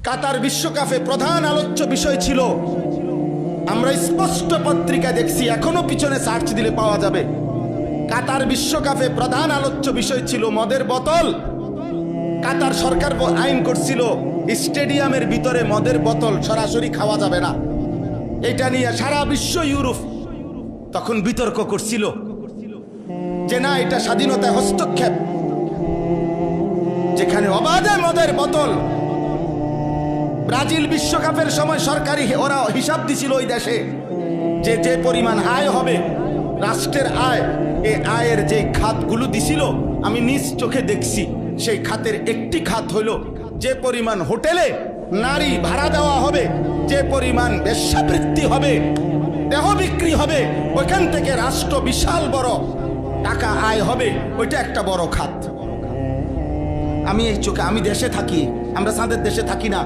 কাতার বিশ্বকাপে প্রধান আলোচ্য বিষয় ছিল, আমরা স্পষ্ট পত্রিকা দেখছি, এখনো পিছনে সার্চ দিলে পাওয়া যাবে, কাতার বিশ্বকাপে প্রধান আলোচ্য বিষয় ছিল মদের বোতল। কাতার সরকার আইন করছিল স্টেডিয়ামের ভিতরে মদের বোতল সরাসরি খাওয়া যাবে না। এটা নিয়ে সারা বিশ্ব ইউরোপ তখন বিতর্ক করছিল যে না, এটা স্বাধীনতায় হস্তক্ষেপ, যেখানে অবাধে মদের বোতল। ব্রাজিল বিশ্বকাপের সময় সরকারি ওরা হিসাব দিছিল ওই দেশে যে যে পরিমাণ আয় হবে, রাষ্ট্রের আয়, এই আয়ের যে খাতগুলো দিছিল আমি নিজ চোখে দেখছি, সেই খাতের একটি খাত হইল যে পরিমাণ হোটেলে নারী ভাড়া দেওয়া হবে, যে পরিমাণ বেশ্যাবৃত্তি হবে, দেহ বিক্রি হবে, ওইখান থেকে রাষ্ট্র বিশাল বড় টাকা আয় হবে, ওইটা একটা বড় খাত। আমি এই চোখে, আমি দেশে থাকি, আমরা সাদের দেশে থাকি না।